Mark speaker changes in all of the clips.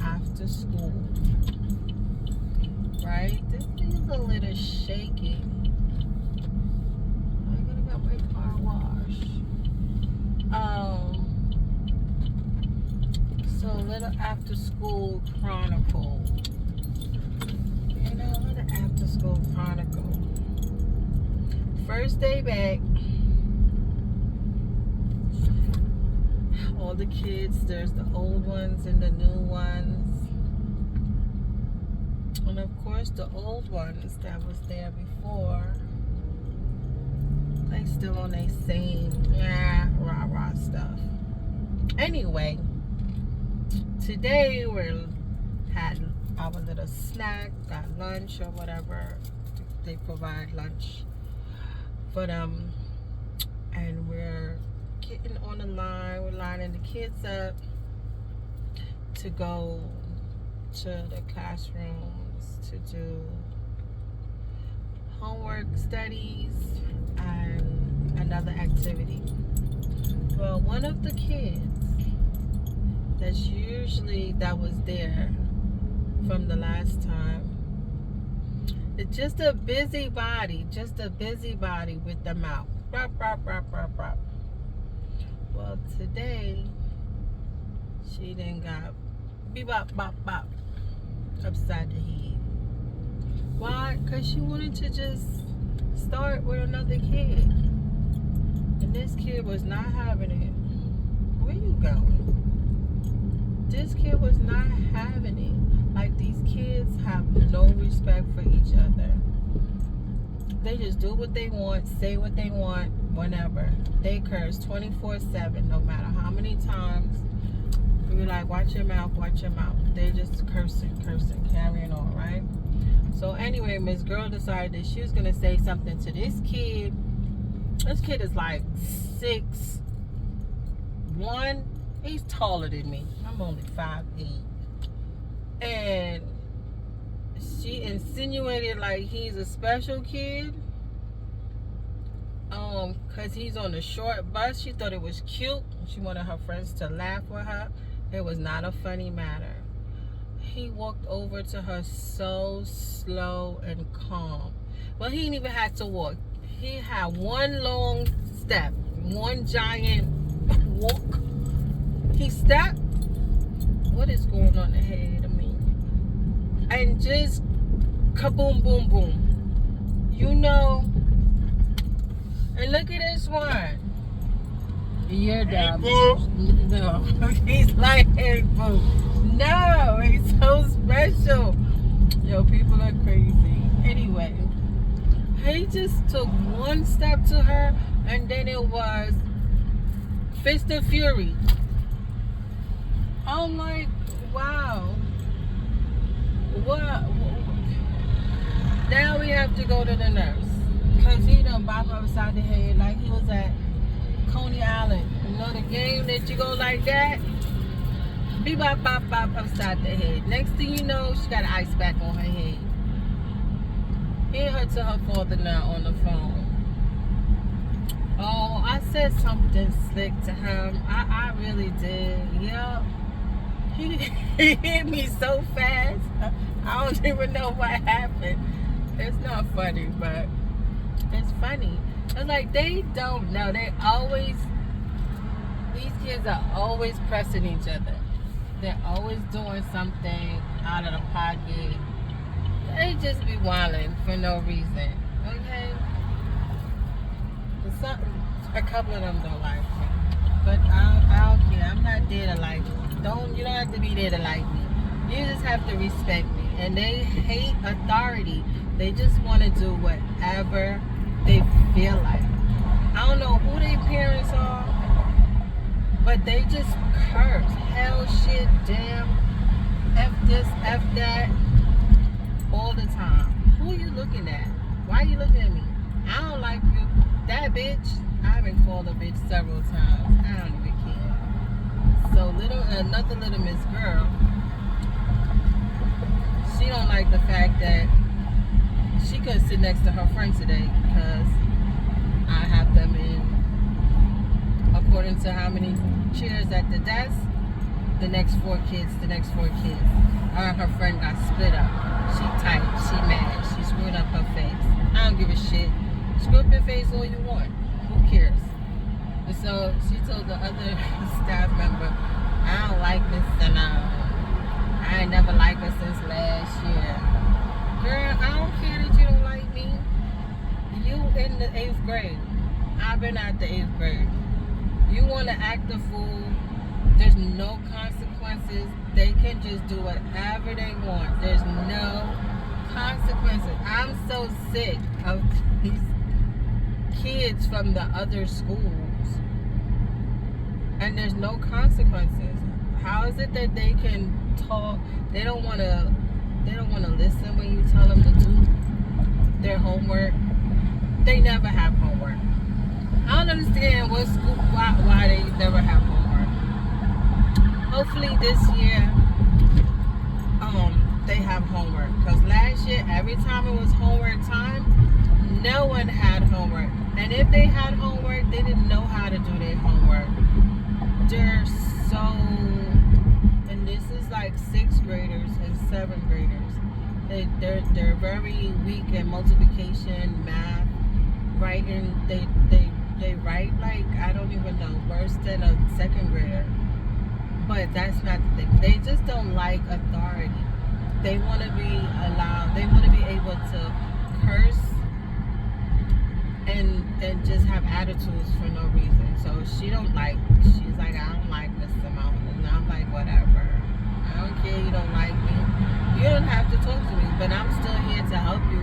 Speaker 1: after school. Right? This thing's a little shaky. I gotta get my car washed. So little after school chronicle. Little after school chronicle. First day back. All the kids, there's the old ones and the new ones. And of course the old ones that was there before, they still on their same rah-rah stuff. Anyway, today we had our little snack, got lunch or whatever. They provide lunch for them. And we're getting on the line. We're lining the kids up to go to the classrooms to do homework studies and another activity. Well, one of the kids that was there from the last time, it's just a busybody with the mouth. Bop, bop, bop, bop, bop. Well, today she then got bop, bop, bop upside the head. Why? Because she wanted to just start with another kid. And this kid was not having it. Where you going? This kid was not having it. Like, these kids have no respect for each other. They just do what they want, say what they want, whenever. They curse 24/7, no matter how many times. You're like, watch your mouth, watch your mouth. They're just cursing, carrying on, right? So anyway, Miss Girl decided that she was going to say something to this kid. This kid is like 6'1". He's taller than me. I'm only 5'8". And she insinuated like he's a special kid. Cause he's on a short bus. She thought it was cute. She wanted her friends to laugh with her. It was not a funny matter. He walked over to her so slow and calm. Well, he didn't even have to walk. He had one long step, one giant walk. He stepped. What is going on ahead of me? And just kaboom, boom, boom. And look at this one. You're dumb. No, he's like, hey, boo. No, he's so special. Yo, people are crazy. Anyway, he just took one step to her, and then it was fist of fury. I'm like, wow. What? Now we have to go to the nurse. Because he done bop upside the head like he was at Coney Island. You know the game that you go like that? Bop, bop, bop upside the head. Next thing you know, she got an ice pack on her head. He and her to her father now on the phone. Oh, I said something slick to him. I really did. Yep. He hit me so fast. I don't even know what happened. It's not funny, but it's funny. It's like they don't know. These kids are always pressing each other. They're always doing something out of the pocket. They just be wilding for no reason. Okay? A couple of them don't like me. But I don't care. I'm not there to like you. You don't have to be there to like me. You just have to respect me. And they hate authority. They just want to do whatever they feel like. I don't know who their parents are, but they just curse. Hell, shit, damn, F this, F that, all the time. Who are you looking at? Why are you looking at me? I don't like you. That bitch, I've been called a bitch several times. I don't even care. So another little Miss Girl, she don't like the fact that she couldn't sit next to her friend today because I have them in according to how many chairs at the desk. the next 4 kids. Her friend got split up. She tight, she mad, she screwed up her face. I don't give a shit. Screw up your face all you want. Who cares? And so she told the other staff member, I don't like this and I ain't never liked her since last year. Girl, I don't care that you don't like me. You in the 8th grade. I've been at the 8th grade. You want to act a fool, there's no consequences. They can just do whatever they want. There's no consequences. I'm so sick of these kids from the other schools. And there's no consequences. How is it that they can talk? They don't want to listen when you tell them to do their homework. They never have homework. I don't understand what school, why they never have homework. Hopefully this year, they have homework. Because last year, every time it was homework time, no one had homework. And if they had homework, they didn't know how to do their homework. They're so, and this is like 6th graders and 7th graders. They're very weak in multiplication, math, writing. They write like, I don't even know, worse than a 2nd grader. But that's not the thing. They just don't like authority. They want to be allowed, they want to be able to curse and just have attitudes for no reason. So she's like, I don't like Miss Simone. And I'm like, whatever. I don't care, you don't like me. You don't have to talk to me, but I'm still here to help you.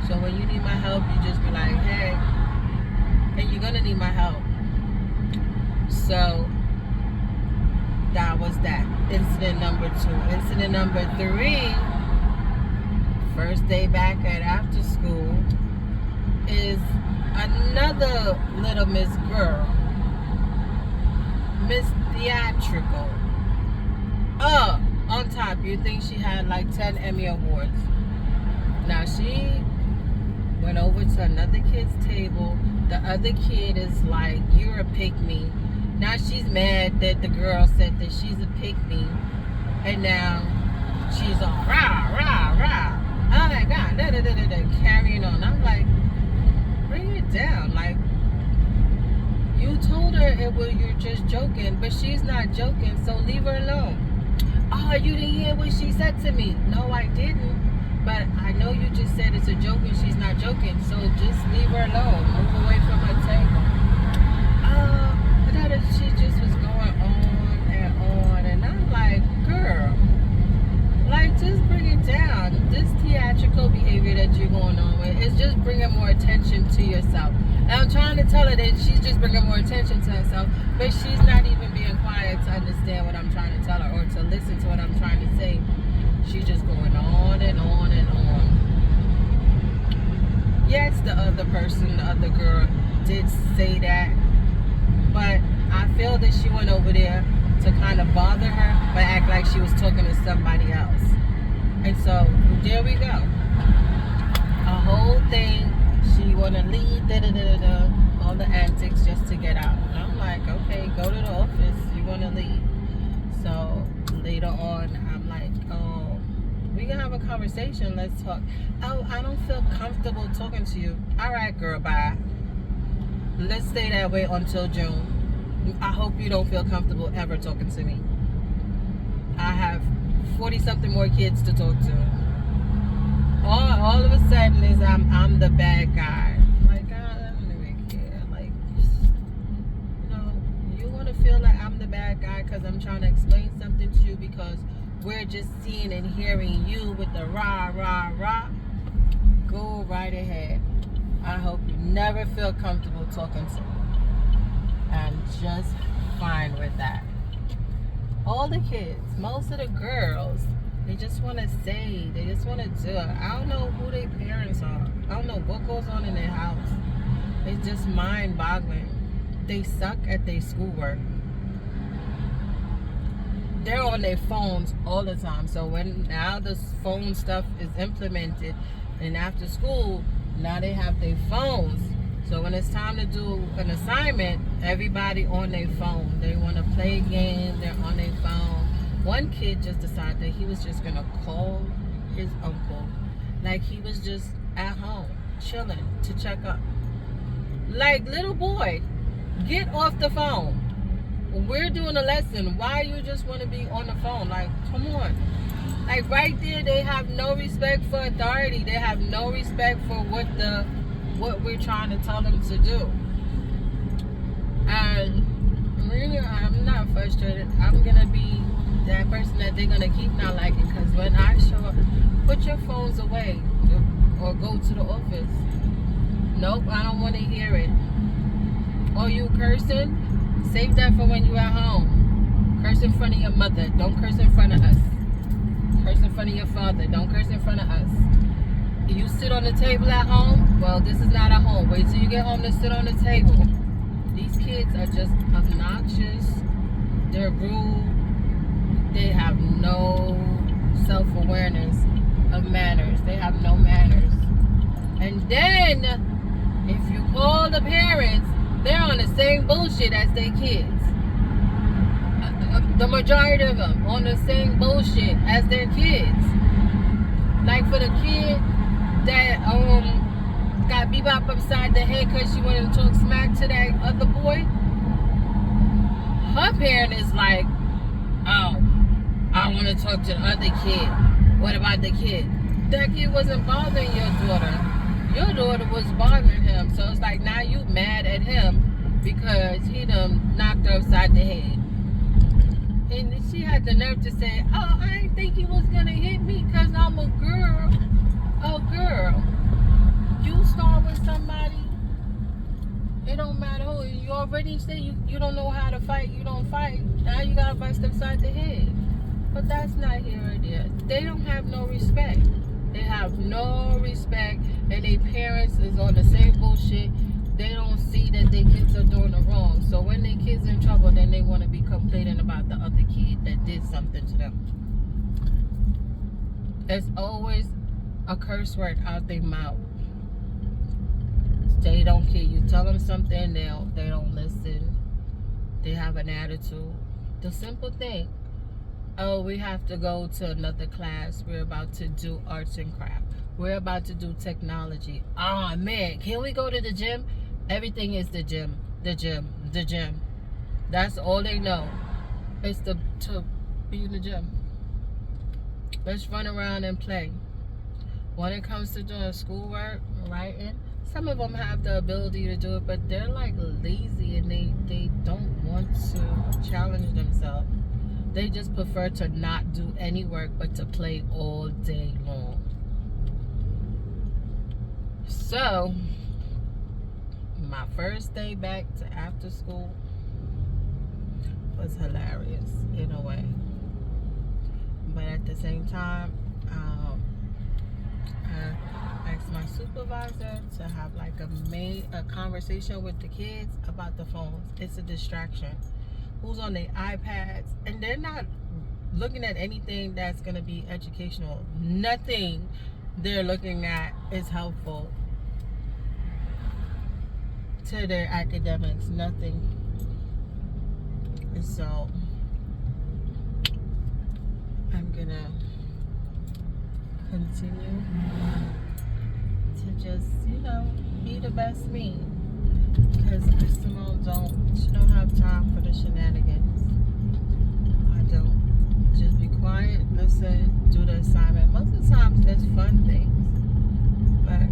Speaker 1: So when you need my help, you just be like, hey, and you're gonna need my help. So that was that. Incident number 2. Incident number 3, first day back at after school, is another little Miss girl. Miss Theatrical. On top, you think she had like 10 Emmy Awards. Now she went over to another kid's table. The other kid is like, you're a pick-me. Now she's mad that the girl said that she's a pick-me. And now she's all rah, rah, rah. Oh my God, da da da da da, carrying on. I'm like, bring it down. Like, you told her you're just joking, but she's not joking, so leave her alone. Oh, you didn't hear what she said to me. No, I didn't. But I know you just said it's a joke and she's not joking, so just leave her alone. Move away from her table. She just was going on, and I'm like, girl, like, just bring it down. This theatrical behavior that you're going on with is just bringing more attention to yourself. And I'm trying to tell her that she's just bringing more attention to herself, but she's not even being quiet to understand what I'm trying to tell her or to listen to what I'm trying to say. She's just going on and on and on. Yes, the other person, the other girl, did say that, but I feel that she went over there to kind of bother her, but act like she was talking to somebody else. And so, there we go. A whole thing, she want to leave, da-da-da-da-da, all the antics just to get out. And I'm like, okay, go to the office, you want to leave. So, later on, I'm like, oh, we can have a conversation, let's talk. Oh, I don't feel comfortable talking to you. All right, girl, bye. Let's stay that way until June. I hope you don't feel comfortable ever talking to me. I have 40-something more kids to talk to. All of a sudden is I'm the bad guy. Like, I don't even care. Like, you want to feel like I'm the bad guy because I'm trying to explain something to you because we're just seeing and hearing you with the rah, rah, rah. Go right ahead. I hope you never feel comfortable talking to me. And just fine with that. All the kids, most of the girls, they just want to say, they just want to do it. I don't know who their parents are. I don't know what goes on in their house. It's just mind-boggling. They suck at their schoolwork. They're on their phones all the time. So when now the phone stuff is implemented, and after school, now they have their phones. So when it's time to do an assignment, everybody on their phone. They want to play a game, they're on their phone. One kid just decided that he was just gonna call his uncle, like he was just at home chilling to check up. Like, little boy, get off the phone. We're doing a lesson. Why you just want to be on the phone? Like, come on. Like, right there, they have no respect for authority. They have no respect for what we're trying to tell them to do. And really, I'm not frustrated. I'm gonna be that person that they're gonna keep not liking, because when I show up, put your phones away or go to the office. Nope, I don't want to hear it. Or you cursing? Save that for when you at home. Curse in front of your mother. Don't curse in front of us. Curse in front of your father. Don't curse in front of us. You sit on the table at home? Well, this is not a home. Wait till you get home to sit on the table. These kids are just obnoxious. They're rude. They have no self-awareness of manners. They have no manners. And then, if you call the parents, they're on the same bullshit as their kids. The majority of them on the same bullshit as their kids. Like for the kid that got bebop upside the head because she wanted to talk smack to that other boy, her parent is like, oh, I want to talk to the other kid. What about the kid? That kid wasn't bothering your daughter. Your daughter was bothering him. So it's like, now you mad at him because he done knocked her upside the head. And she had the nerve to say, oh, I didn't think he was going to hit me because I'm a girl. Oh, girl. You start with somebody, it don't matter who. You already say you don't know how to fight. You don't fight. Now you got to bust upside the head. But that's not here or there. They don't have no respect. They have no respect, and their parents is on the same bullshit. They don't see that their kids are doing the wrong. So when their kids in trouble, then they want to be complaining about the other kid that did something to them. There's always a curse word out their mouth. They don't care. You tell them something, they don't listen. They have an attitude. The simple thing. Oh, we have to go to another class. We're about to do arts and craft. We're about to do technology. Oh, man. Can we go to the gym? Everything is the gym. The gym. The gym. That's all they know. It's to be in the gym. Let's run around and play. When it comes to doing schoolwork, writing, some of them have the ability to do it, but they're like lazy and they don't want to challenge themselves. They just prefer to not do any work but to play all day long. So, my first day back to after school was hilarious in a way. But at the same time, I asked my supervisor to have like a conversation with the kids about the phones. It's a distraction. Who's on their iPads, and they're not looking at anything that's going to be educational. Nothing they're looking at is helpful to their academics. Nothing. And so I'm going to continue to just, be the best me. Because Miss Simone she don't have time for the shenanigans. I don't. Just be quiet, listen, do the assignment. Most of the times there's fun things. But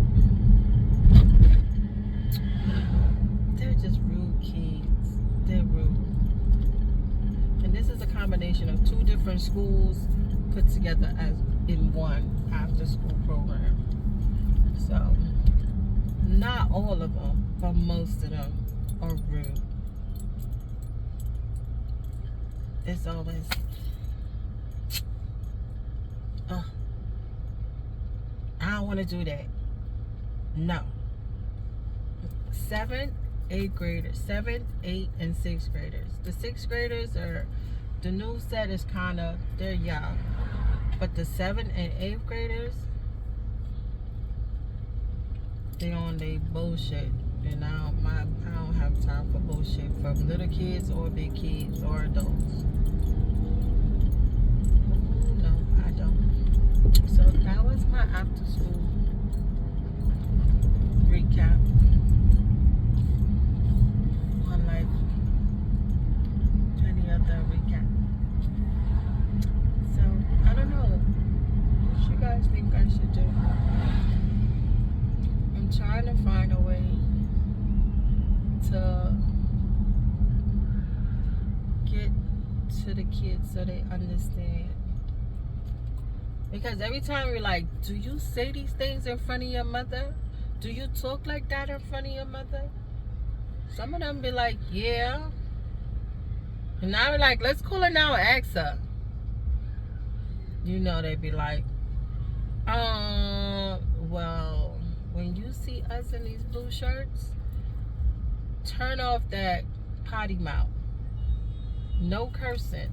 Speaker 1: they're just rude kids. They're rude. And this is a combination of two different schools put together as in one after school program. So not all of them, but most of them are rude. It's always, I don't want to do that. No. 7th, 8th graders, 7th, 8th, and 6th graders. The 6th graders are, the new set is kind of, they're young. But the 7th and 8th graders, they on their bullshit, and I don't have time for bullshit from little kids or big kids or adults. after school recap on like any other recap. So I don't know what you guys think I should do. I'm trying to find a way to get to the kids so they understand. Because every time you're like, do you say these things in front of your mother? Do you talk like that in front of your mother? Some of them be like, yeah. And I be like, let's call her now and ask her. You know, they be like, well, when you see us in these blue shirts, turn off that potty mouth. No cursing.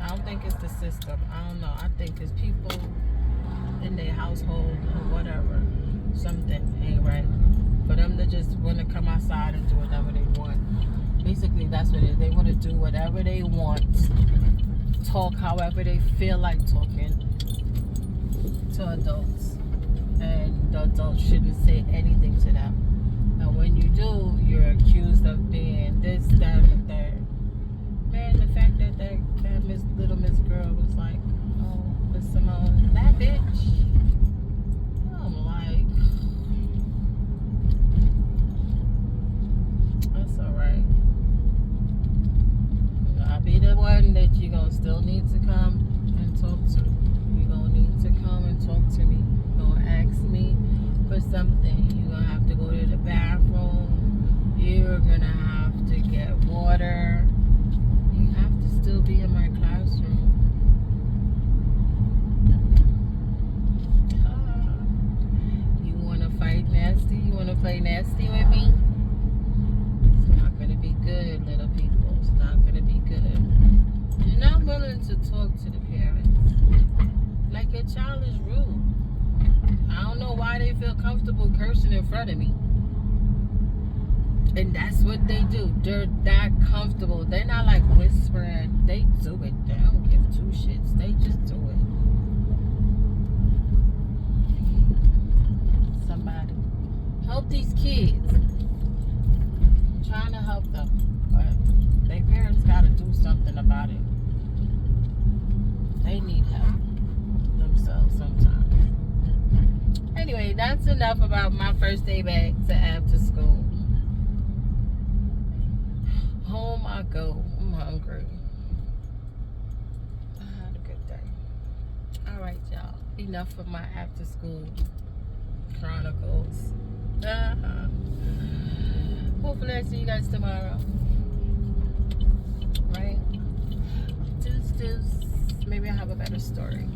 Speaker 1: I don't think it's the system. I don't know. I think it's people in their household or whatever. Something ain't right. For them to just want to come outside and do whatever they want. Basically, that's what it is. They want to do whatever they want. Talk however they feel like talking to adults. And the adults shouldn't say anything to them. And when you do, you're accused of being this, that, and the third. Man, the fact that little Miss Girl was like, oh, Miss Simone, that bitch. I'm like, that's alright. I'll be the one that you're going to still need to come and talk to. You're going to need to come and talk to me. You're going to ask me for something. You're going to have to go to the bathroom. You're going to have to get water. You have to still be in my classroom. You want to fight nasty? You want to play nasty with me? It's not going to be good, little people. It's not going to be good. You're not willing to talk to the parents. Like your child is rude. I don't know why they feel comfortable cursing in front of me. And that's what they do. They're that comfortable. They're not like whispering. They do it. They don't give two shits. They just do it. Somebody help these kids. I'm trying to help them. But their parents got to do something about it. They need help themselves sometimes. Anyway, that's enough about my first day back to after school. Home I go. I'm hungry. I had a good day. Alright, y'all. Enough of my after school chronicles. Hopefully I see you guys tomorrow. Right? Deuce. Maybe I'll have a better story.